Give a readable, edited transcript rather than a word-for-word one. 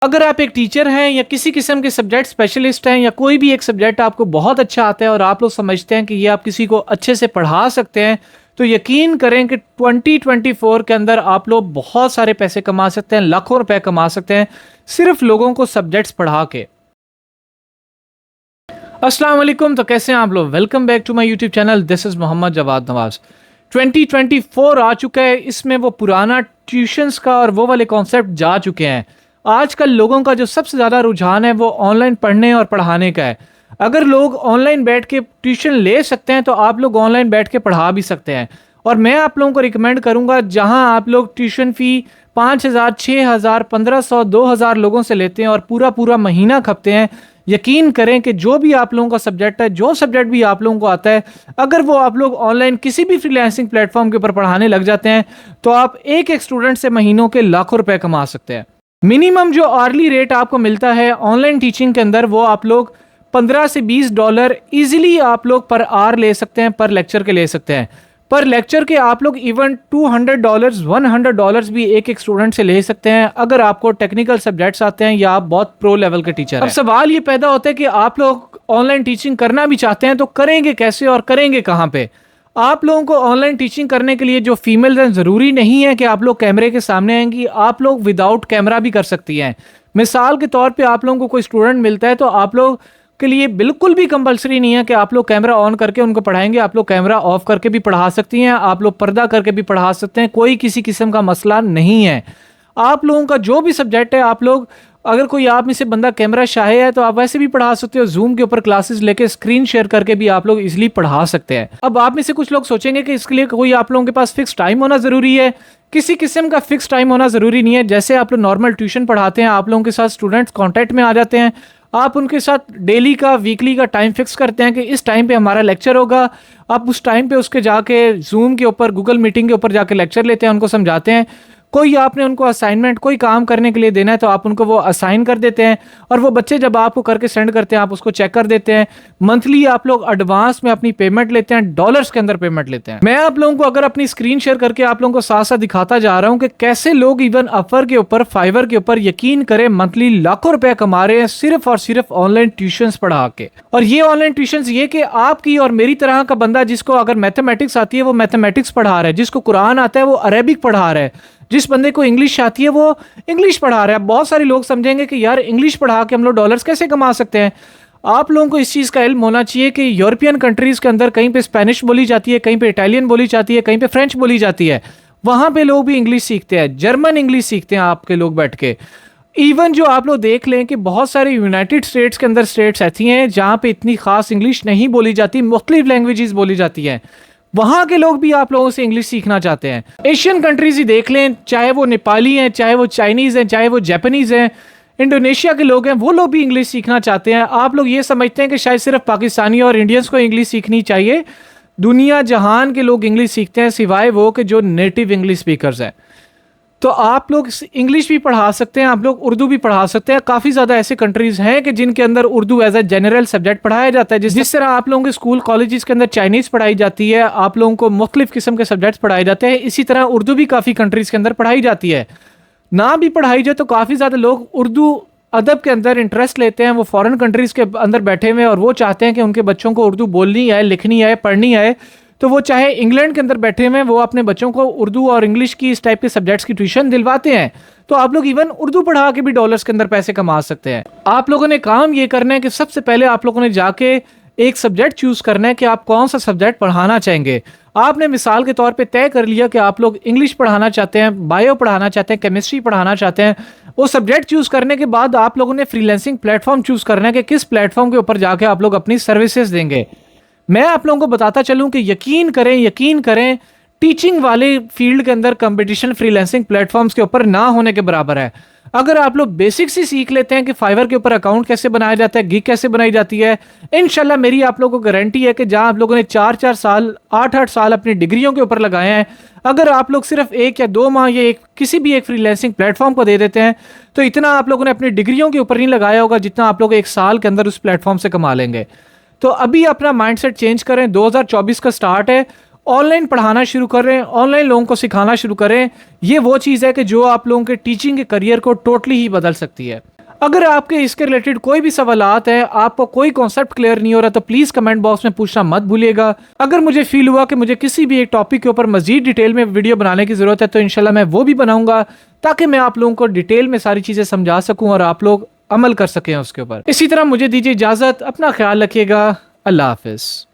अगर आप एक टीचर हैं या किसी किस्म के सब्जेक्ट स्पेशलिस्ट हैं या कोई भी एक सब्जेक्ट आपको बहुत अच्छा आता है और आप लोग समझते हैं कि ये आप किसी को अच्छे से पढ़ा सकते हैं, तो यकीन करें कि 2024 के अंदर आप लोग बहुत सारे पैसे कमा सकते हैं, लाखों रुपए कमा सकते हैं सिर्फ लोगों को सब्जेक्ट्स पढ़ा के। अस्सलाम वालेकुम, तो कैसे हैं आप लोग? Welcome back to my YouTube channel. This is Mohammad Jawad Nawaz. 2024 आ चुका है, इसमें वो पुराना ट्यूशन्स का और वो वाले कॉन्सेप्ट जा चुके हैं। आजकल लोगों का जो सबसे ज़्यादा रुझान है वो ऑनलाइन पढ़ने और पढ़ाने का है। अगर लोग ऑनलाइन बैठ के ट्यूशन ले सकते हैं तो आप लोग ऑनलाइन बैठ के पढ़ा भी सकते हैं। और मैं आप लोगों को रिकमेंड करूंगा, जहां आप लोग ट्यूशन फ़ी 5,000, 6,000, 1,500, 2,000 लोगों से लेते हैं और पूरा पूरा महीना खपते हैं, यकीन करें कि जो भी आप लोगों का सब्जेक्ट है, जो सब्जेक्ट भी आप लोगों को आता है, अगर वो आप लोग ऑनलाइन किसी भी फ्रीलांसिंग प्लेटफॉर्म के ऊपर पढ़ाने लग जाते हैं तो आप एक एक स्टूडेंट से महीनों के लाखों रुपए कमा सकते हैं। मिनिमम जो आर्ली रेट आपको मिलता है ऑनलाइन टीचिंग के अंदर, वो आप लोग $15 से $20 इजीली आप लोग पर आवर ले सकते हैं, पर लेक्चर के ले सकते हैं। पर लेक्चर के आप लोग इवन $200, $100 भी एक एक स्टूडेंट से ले सकते हैं अगर आपको टेक्निकल सब्जेक्ट्स आते हैं या आप बहुत प्रो लेवल के टीचर हैं। अब सवाल ये पैदा होता है कि आप लोग ऑनलाइन टीचिंग करना भी चाहते हैं तो करेंगे कैसे और करेंगे कहाँ पे? आप लोगों को ऑनलाइन टीचिंग करने के लिए जो फीमेल हैं, ज़रूरी नहीं है कि आप लोग कैमरे के सामने आएंगी, आप लोग विदाउट कैमरा भी कर सकती हैं। मिसाल के तौर पे आप लोगों को कोई स्टूडेंट मिलता है तो आप लोग के लिए बिल्कुल भी कंपलसरी नहीं है कि आप लोग कैमरा ऑन करके उनको पढ़ाएंगे। आप लोग कैमरा ऑफ करके भी पढ़ा सकती हैं, आप लोग पर्दा करके भी पढ़ा सकते हैं, कोई किसी किस्म का मसला नहीं है। आप लोगों का जो भी सब्जेक्ट है, आप लोग अगर कोई आप में से बंदा कैमरा शाहे है तो आप वैसे भी पढ़ा सकते हो। जूम के ऊपर क्लासेस लेके स्क्रीन शेयर करके भी आप लोग इजीली पढ़ा सकते हैं। अब आप में से कुछ लोग सोचेंगे कि इसके लिए कोई आप लोगों के पास फिक्स टाइम होना जरूरी है। किसी किस्म का फिक्स टाइम होना जरूरी नहीं है। जैसे आप लोग नॉर्मल ट्यूशन पढ़ाते हैं, आप लोगों के साथ स्टूडेंट्स कॉन्टैक्ट में आ जाते हैं, आप उनके साथ डेली का, वीकली का टाइम फिक्स करते हैं कि इस टाइम पे हमारा लेक्चर होगा। आप उस टाइम पे उसके जाके जूम के ऊपर, गूगल मीटिंग के ऊपर जाके लेक्चर लेते हैं, उनको समझाते हैं। कोई आपने उनको असाइनमेंट, कोई काम करने के लिए देना है तो आप उनको वो असाइन कर देते हैं और वो बच्चे जब आपको करके सेंड करते हैं आप उसको चेक कर देते हैं। मंथली आप लोग एडवांस में अपनी पेमेंट लेते हैं, डॉलर्स के अंदर पेमेंट लेते हैं। मैं आप लोगों को अगर अपनी स्क्रीन शेयर करके आप लोगों को साथ साथ दिखाता जा रहा हूं कि कैसे लोग इवन अपवर के ऊपर, फाइवर के ऊपर, यकीन करें मंथली लाखों रुपए कमा रहे हैं सिर्फ और सिर्फ ऑनलाइन ट्यूशंस पढ़ा के। और ये ऑनलाइन ट्यूशंस ये कि आपकी और मेरी तरह का बंदा जिसको अगर मैथमेटिक्स आती है वो मैथमेटिक्स पढ़ा रहा है, जिसको कुरान आता है वो अरेबिक पढ़ा रहा है, जिस बंदे को इंग्लिश आती है वो इंग्लिश पढ़ा रहा है। बहुत सारे लोग समझेंगे कि यार इंग्लिश पढ़ा के हम लोग डॉलर्स कैसे कमा सकते हैं। आप लोगों को इस चीज़ का इल्म होना चाहिए कि यूरोपियन कंट्रीज़ के अंदर कहीं पे स्पेनिश बोली जाती है, कहीं पे इटालियन बोली जाती है, कहीं पे फ्रेंच बोली जाती है। वहाँ पे लोग भी इंग्लिश सीखते हैं, जर्मन इंग्लिश सीखते हैं आपके लोग बैठ के। इवन जो आप लोग देख लें कि बहुत सारे यूनाइटेड स्टेट्स के अंदर स्टेट्स ऐसी हैं जहाँ पे इतनी खास इंग्लिश नहीं बोली जाती, मुख्तलिफ लैंग्वेजेस बोली जाती हैं। वहाँ के लोग भी आप लोगों से इंग्लिश सीखना चाहते हैं। एशियन कंट्रीज ही देख लें, चाहे वो नेपाली हैं, चाहे वो चाइनीज़ हैं, चाहे वो जापानीज़ हैं, इंडोनेशिया के लोग हैं, वो लोग भी इंग्लिश सीखना चाहते हैं। आप लोग ये समझते हैं कि शायद सिर्फ पाकिस्तानी और इंडियंस को इंग्लिश सीखनी चाहिए। दुनिया जहान के लोग इंग्लिश सीखते हैं सिवाय वो कि जो नेटिव इंग्लिश स्पीकर्स हैं। तो आप लोग इंग्लिश भी पढ़ा सकते हैं, आप लोग उर्दू भी पढ़ा सकते हैं। काफ़ी ज़्यादा ऐसे कंट्रीज़ हैं कि जिनके अंदर Urdu as a general subject पढ़ाया जाता है। जिस तरह आप लोगों के स्कूल कॉलेजेस के अंदर चाइनीज़ पढ़ाई जाती है, आप लोगों को मुख्तलिफ किस्म के सब्जेक्ट्स पढ़ाए जाते हैं, इसी तरह उर्दू भी काफ़ी कंट्रीज़ के अंदर पढ़ाई जाती है। ना भी पढ़ाई जाए तो काफ़ी ज़्यादा लोग उर्दू अदब के अंदर इंटरेस्ट लेते हैं। वो फॉरेन कंट्रीज़ के अंदर बैठे हुए और वो चाहते हैं कि उनके बच्चों को उर्दू बोलनी आए, लिखनी आए, पढ़नी आए। तो वो चाहे इंग्लैंड के अंदर बैठे हुए हैं, वो अपने बच्चों को उर्दू और इंग्लिश की इस टाइप के सब्जेक्ट्स की ट्यूशन दिलवाते हैं। तो आप लोग इवन उर्दू पढ़ा के भी डॉलर्स के अंदर पैसे कमा सकते हैं। आप लोगों ने काम ये करना है कि सबसे पहले आप लोगों ने जाके एक सब्जेक्ट चूज करना है कि आप कौन सा सब्जेक्ट पढ़ाना चाहेंगे। आपने मिसाल के तौर पे तय कर लिया कि आप लोग इंग्लिश पढ़ाना चाहते हैं, बायो पढ़ाना चाहते हैं, केमिस्ट्री पढ़ाना चाहते हैं। वो सब्जेक्ट चूज करने के बाद आप लोगों ने फ्रीलांसिंग प्लेटफॉर्म चूज करना है कि किस प्लेटफॉर्म के ऊपर जाके आप लोग अपनी सर्विसेज देंगे। मैं आप लोगों को बताता चलूं कि यकीन करें टीचिंग वाले फील्ड के अंदर कंपटीशन फ्रीलांसिंग प्लेटफॉर्म्स के ऊपर ना होने के बराबर है। अगर आप लोग बेसिक्स ही सीख लेते हैं कि फाइवर के ऊपर अकाउंट कैसे बनाया जाता है, गिग कैसे बनाई जाती है, इंशाल्लाह मेरी आप लोगों को गारंटी है कि जहां आप लोगों ने 4-4 साल, 8-8 साल अपनी डिग्रियों के ऊपर लगाए हैं, अगर आप लोग सिर्फ 1 या 2 माह या किसी भी एक फ्रीलांसिंग प्लेटफॉर्म को दे देते हैं तो इतना आप लोगों ने अपनी डिग्रियों के ऊपर नहीं लगाया होगा जितना आप लोग 1 साल के अंदर उस प्लेटफॉर्म से कमा लेंगे। तो अभी अपना माइंडसेट चेंज करें। 2024 का स्टार्ट है, ऑनलाइन पढ़ाना शुरू करें, ऑनलाइन लोगों को सिखाना शुरू करें। ये वो चीज़ है कि जो आप लोगों के टीचिंग के करियर को टोटली ही बदल सकती है। अगर आपके इसके रिलेटेड कोई भी सवालात हैं, आपको कोई कॉन्सेप्ट क्लियर नहीं हो रहा, तो प्लीज़ कमेंट बॉक्स में पूछना मत भूलिएगा। अगर मुझे फील हुआ कि मुझे किसी भी एक टॉपिक के ऊपर मजीद डिटेल में वीडियो बनाने की ज़रूरत है, तो इंशाल्लाह मैं वो भी बनाऊंगा, ताकि मैं आप लोगों को डिटेल में सारी चीज़ें समझा सकूँ और आप लोग अमल कर सकें उसके ऊपर। इसी तरह मुझे दीजिए इजाज़त, अपना ख्याल रखिएगा, अल्लाह हाफिज़।